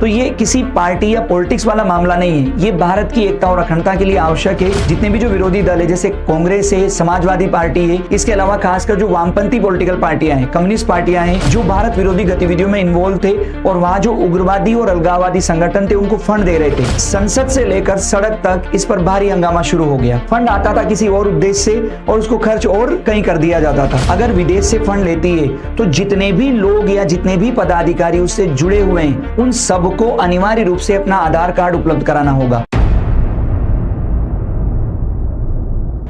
तो ये किसी पार्टी या पॉलिटिक्स वाला मामला नहीं है, ये भारत की एकता और अखंडता के लिए आवश्यक है। जितने भी जो विरोधी दल है, जैसे कांग्रेस है, समाजवादी पार्टी है, इसके अलावा खासकर जो वामपंथी पॉलिटिकल पार्टियां हैं, कम्युनिस्ट पार्टियां हैं, जो भारत विरोधी गतिविधियों में इन्वॉल्व थे और वहां जो उग्रवादी और अलगाववादी संगठन थे उनको फंड दे रहे थे, संसद से लेकर सड़क तक इस पर भारी हंगामा शुरू हो गया। फंड आता था किसी और उद्देश्य से और उसको खर्च और कहीं कर दिया जाता था। अगर विदेश से फंड लेती है तो जितने भी लोग या जितने भी पदाधिकारी उससे जुड़े हुए हैं उन सबको अनिवार्य रूप से अपना आधार कार्ड उपलब्ध कराना होगा।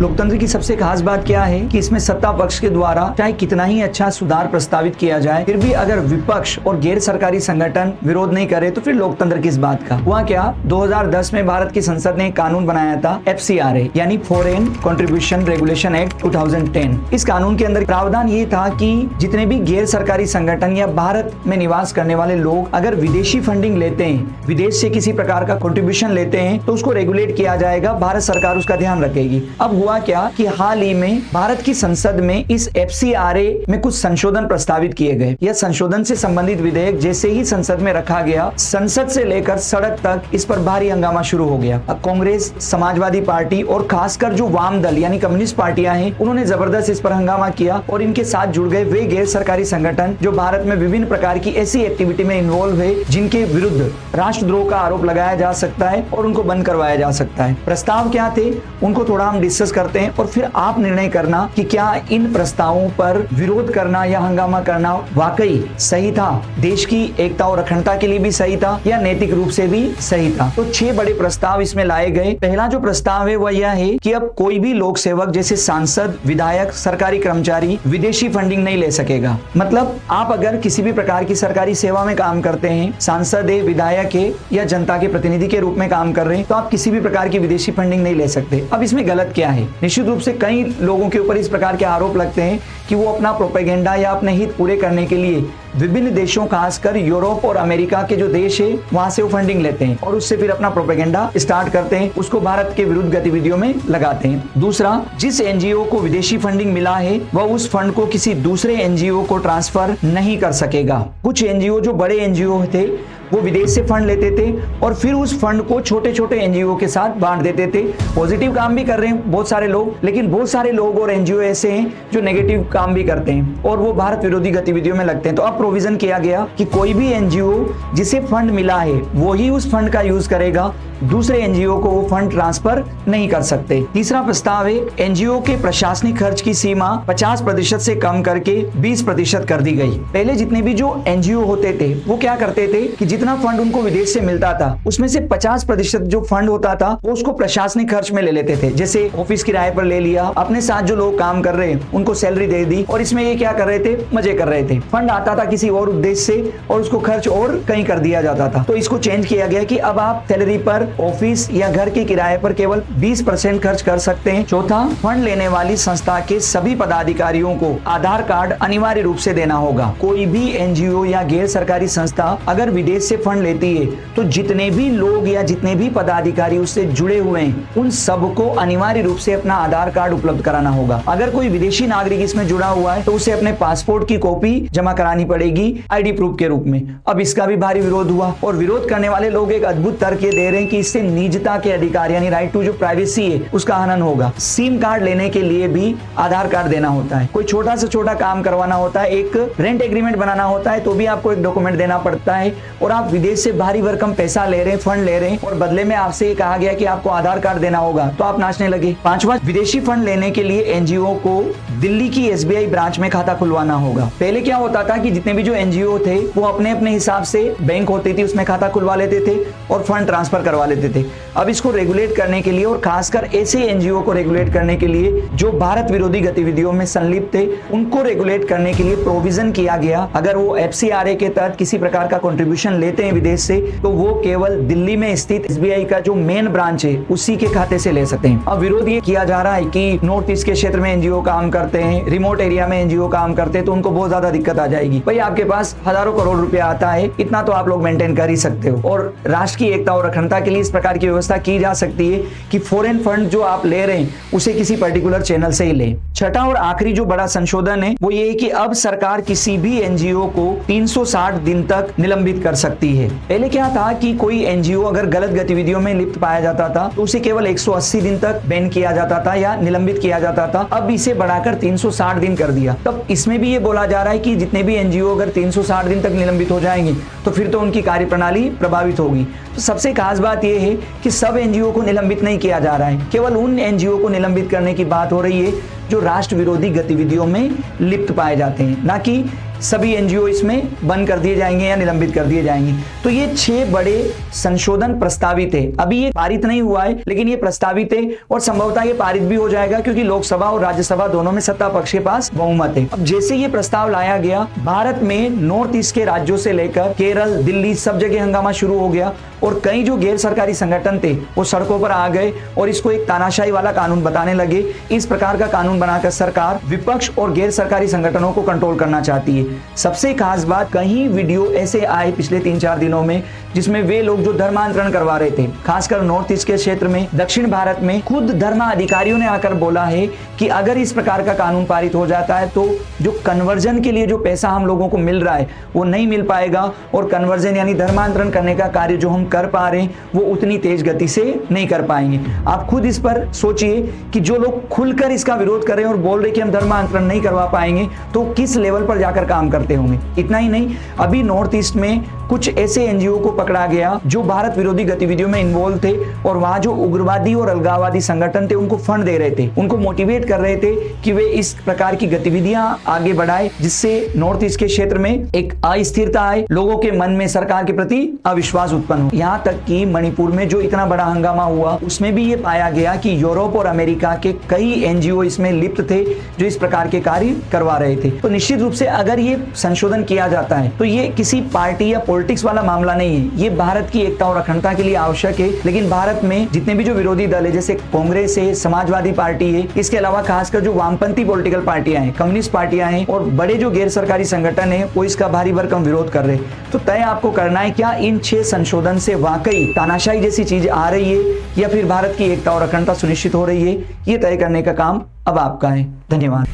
लोकतंत्र की सबसे खास बात क्या है कि इसमें सत्ता पक्ष के द्वारा चाहे कितना ही अच्छा सुधार प्रस्तावित किया जाए, फिर भी अगर विपक्ष और गैर सरकारी संगठन विरोध नहीं करे तो फिर लोकतंत्र किस बात का। हुआ क्या, 2010 में भारत की संसद ने एक कानून बनाया था FCRA यानी फॉरेन कंट्रीब्यूशन रेगुलेशन एक्ट 2010। इस कानून के अंदर प्रावधान ये था कि जितने भी गैर सरकारी संगठन या भारत में निवास करने वाले लोग अगर विदेशी फंडिंग लेते हैं, विदेश से किसी प्रकार का कंट्रीब्यूशन लेते हैं तो उसको रेगुलेट किया जाएगा, भारत सरकार उसका ध्यान रखेगी। अब हुआ क्या कि हाल ही में भारत की संसद में इस FCRA में कुछ संशोधन प्रस्तावित किए गए। यह संशोधन से संबंधित विधेयक जैसे ही संसद में रखा गया, संसद से लेकर सड़क तक इस पर भारी हंगामा शुरू हो गया। कांग्रेस, समाजवादी पार्टी और खासकर जो वाम दल यानी कम्युनिस्ट पार्टियां हैं, उन्होंने जबरदस्त इस पर हंगामा किया और इनके साथ जुड़ गए वे गैर सरकारी संगठन जो भारत में विभिन्न प्रकार की ऐसी एक्टिविटी में इन्वॉल्व है जिनके विरुद्ध राष्ट्रद्रोह का आरोप लगाया जा सकता है और उनको बंद करवाया जा सकता है। प्रस्ताव क्या थे उनको थोड़ा हम डिस्कस करते हैं और फिर आप निर्णय करना कि क्या इन प्रस्तावों पर विरोध करना या हंगामा करना वाकई सही था, देश की एकता और अखंडता के लिए भी सही था या नैतिक रूप से भी सही था। तो 6 बड़े प्रस्ताव इसमें लाए गए। पहला जो प्रस्ताव है वह यह है कि अब कोई भी लोक सेवक जैसे सांसद, विधायक, सरकारी कर्मचारी विदेशी फंडिंग नहीं ले सकेगा। मतलब आप अगर किसी भी प्रकार की सरकारी सेवा में काम करते हैं, सांसद है, विधायक है या जनता के प्रतिनिधि के रूप में काम कर रहे हैं, तो आप किसी भी प्रकार की विदेशी फंडिंग नहीं ले सकते। अब इसमें गलत क्या है? निश्चित रूप से कई लोगों के ऊपर इस प्रकार के आरोप लगते हैं कि वो अपना प्रोपेगेंडा या अपने हित पूरे करने के लिए विभिन्न देशों, खासकर यूरोप और अमेरिका के जो देश है वहां से वो फंडिंग लेते हैं और उससे फिर अपना प्रोपेगेंडा स्टार्ट करते हैं, उसको भारत के विरुद्ध गतिविधियों में लगाते हैं। दूसरा, जिस एनजीओ को विदेशी फंडिंग मिला है वह उस फंड को किसी दूसरे एनजीओ को ट्रांसफर नहीं कर सकेगा। कुछ एनजीओ जो बड़े एनजीओ थे वो विदेश से फंड लेते थे और फिर उस फंड को छोटे छोटे एनजीओ के साथ बांट देते थे। पॉजिटिव काम भी कर रहे हैं बहुत सारे लोग, लेकिन बहुत सारे लोग और एनजीओ ऐसे हैं जो नेगेटिव काम भी करते हैं और वो भारत विरोधी गतिविधियों में लगते हैं। तो अब प्रोविजन किया गया कि कोई भी एनजीओ जिसे फंड मिला है वो ही उस फंड का यूज करेगा, दूसरे एनजीओ को वो फंड ट्रांसफर नहीं कर सकते। तीसरा प्रस्ताव है एनजीओ के प्रशासनिक खर्च की सीमा 50% से कम करके 20% कर दी गई। पहले जितने भी जो एनजीओ होते थे वो क्या करते थे कि जितना फंड उनको विदेश से मिलता था उसमें से 50% जो फंड होता था वो उसको प्रशासनिक खर्च में ले लेते थे। जैसे ऑफिस किराए पर ले लिया, अपने साथ जो लोग काम कर रहे हैं उनको सैलरी दे दी और इसमें ये क्या कर रहे थे, मजे कर रहे थे। फंड आता था किसी और उद्देश्य से और उसको खर्च और कहीं कर दिया जाता था। तो इसको चेंज किया गया कि अब आप सैलरी पर, ऑफिस या घर के किराए पर केवल 20% खर्च कर सकते हैं। चौथा, फंड लेने वाली संस्था के सभी पदाधिकारियों को आधार कार्ड अनिवार्य रूप से देना होगा। कोई भी एनजीओ या गैर सरकारी संस्था अगर विदेश से फंड लेती है तो जितने भी लोग या जितने भी पदाधिकारी उससे जुड़े हुए हैं उन सबको अनिवार्य रूप से अपना आधार कार्ड उपलब्ध कराना होगा। अगर कोई विदेशी नागरिक इसमें जुड़ा हुआ है तो उसे अपने पासपोर्ट की कॉपी जमा करानी पड़ेगी आईडी प्रूफ के रूप में। अब इसका भी भारी विरोध हुआ और विरोध करने वाले लोग एक अद्भुत तर्क ये दे रहे हैं कि इससे निजता के अधिकार यानी राइट टू जो प्राइवेसी है उसका हनन होगा। सिम कार्ड लेने के लिए भी आधार कार्ड देना होता है। कोई छोटा से छोटा काम करवाना होता है, एक रेंट एग्रीमेंट बनाना होता है तो भी आपको एक डॉक्यूमेंट देना पड़ता है। और आप विदेश से भारी भरकम पैसा ले रहे हैं, फंड ले रहे हैं और बदले में आपसे कहा गया कि आपको आधार कार्ड देना होगा तो आप नाचने लगे। पांचवा, विदेशी फंड लेने के लिए एनजीओ को दिल्ली की SBI ब्रांच में खाता खुलवाना होगा। पहले क्या होता था कि जितने भी जो एनजीओ थे वो अपने अपने हिसाब से बैंक होती थी उसमें खाता खुलवा लेते थे और फंड ट्रांसफर करवा लेते थे। अब इसको रेगुलेट करने के लिए और खासकर ऐसे एनजीओ को रेगुलेट करने के लिए जो भारत विरोधी गतिविधियों में संलिप्त थे उनको रेगुलेट करने के लिए प्रोविजन किया गया। अगर वो FCRA के तहत किसी प्रकार का कंट्रीब्यूशन लेते हैं विदेश से तो वो केवल दिल्ली में स्थित SBI का जो मेन ब्रांच है उसी के खाते से ले सकते हैं। अब विरोध ये किया जा रहा है कि नॉर्थ ईस्ट के क्षेत्र में एनजीओ काम करते हैं, रिमोट एरिया में एनजीओ काम करते हैं तो उनको बहुत ज्यादा दिक्कत आ जाएगी। भाई आपके पास हजारों करोड़ रुपया आता है, इतना तो आप लोग मेंटेन कर ही सकते हो और राष्ट्र की एकता और अखंडता के लिए इस प्रकार की व्यवस्था की जा सकती है कि फॉरेन फंड जो आप ले रहे हैं उसे किसी पर्टिकुलर चैनल से ही लें। छठा और आखिरी जो बड़ा संशोधन है वो ये है कि अब सरकार किसी भी एनजीओ को 360 दिन तक निलंबित कर सकती सकती है। पहले क्या था कि कोई एनजीओ अगर गलत गतिविधियों में लिप्त पाया जाता था तो उसे केवल 180 दिन तक बैन किया जाता था या निलंबित किया जाता था। अब इसे बढ़ाकर 360 दिन कर दिया। तब इसमें भी ये बोला जा रहा है कि जितने भी एनजीओ अगर 360 दिन तक निलंबित हो जाएंगे तो फिर तो उनकी कार्यप्रणाली प्रभावित होगी। तो सबसे खास बात यह है कि सब एनजीओ को निलंबित नहीं किया जा रहा है, केवल उन एनजीओ को निलंबित करने की बात हो रही है जो राष्ट्र विरोधी गतिविधियों में लिप्त पाए जाते हैं, ना कि सभी एनजीओ इसमें बंद कर दिए जाएंगे या निलंबित कर दिए जाएंगे। तो ये 6 बड़े संशोधन प्रस्तावित है। अभी ये पारित नहीं हुआ है, लेकिन ये प्रस्तावित है और संभवतः ये पारित भी हो जाएगा क्योंकि लोकसभा और राज्यसभा दोनों में सत्ता पक्ष के पास बहुमत है। अब जैसे ये प्रस्ताव लाया गया, भारत में नॉर्थ ईस्ट के राज्यों से लेकर केरल, दिल्ली सब जगह हंगामा शुरू हो गया और कई जो गैर सरकारी संगठन थे वो सड़कों पर आ गए और इसको एक तानाशाही वाला कानून बताने लगे। इस प्रकार का कानून बनाकर सरकार विपक्ष और गैर सरकारी संगठनों को कंट्रोल करना चाहती है। सबसे खास बात, कहीं वीडियो ऐसे आए पिछले 3-4 दिनों में जिसमें वे लोग जो धर्मांतरण करवा रहे थे, खासकर नॉर्थ ईस्ट के क्षेत्र में, दक्षिण भारत में, खुद धर्माधिकारियों ने आकर बोला है कि अगर इस प्रकार का कानून पारित हो जाता है तो जो कन्वर्जन के लिए जो पैसा हम लोगों को मिल रहा है वो नहीं मिल पाएगा और कन्वर्जन यानी धर्मांतरण करने का कार्य जो हम कर पा रहे हैं वो उतनी तेज गति से नहीं कर पाएंगे। आप खुद इस पर सोचिए कि जो लोग खुलकर इसका विरोध कर रहे हैं और बोल रहे कि हम धर्मांतरण नहीं करवा पाएंगे तो किस लेवल पर जाकर काम करते होंगे। इतना ही नहीं, अभी नॉर्थ ईस्ट में कुछ ऐसे एनजीओ को पकड़ा गया जो भारत विरोधी गतिविधियों में इन्वॉल्व थे और वहां जो उग्रवादी और अलगाववादी संगठन थे उनको फंड दे रहे थे, उनको मोटिवेट कर रहे थे कि वे इस प्रकार की गतिविधियां आगे बढ़ाए जिससे नॉर्थ ईस्ट के क्षेत्र में एक अस्थिरता आए, लोगों के मन में सरकार के प्रति अविश्वास उत्पन्न हो। यहाँ तक कि मणिपुर में जो इतना बड़ा हंगामा हुआ उसमें भी ये पाया गया कि यूरोप और अमेरिका के कई एनजीओ इसमें लिप्त थे जो इस प्रकार के कार्य करवा रहे थे। तो निश्चित रूप से अगर ये संशोधन किया जाता है तो ये किसी पार्टी या पॉलिटिक्स वाला मामला नहीं है, ये भारत की एकता और अखंडता के लिए आवश्यक है। लेकिन भारत में जितने भी जो विरोधी दल है, जैसे कांग्रेस है, समाजवादी पार्टी है, इसके अलावा खासकर जो वामपंथी पॉलिटिकल पार्टियां हैं, कम्युनिस्ट पार्टियां हैं और बड़े जो गैर सरकारी संगठन है वो इसका भारी भरकम विरोध कर रहे हैं। तो तय आपको करना है, क्या इन 6 संशोधन से वाकई तानाशाही जैसी चीज आ रही है या फिर भारत की एकता और अखंडता सुनिश्चित हो रही है, ये तय करने का काम अब आपका है। धन्यवाद।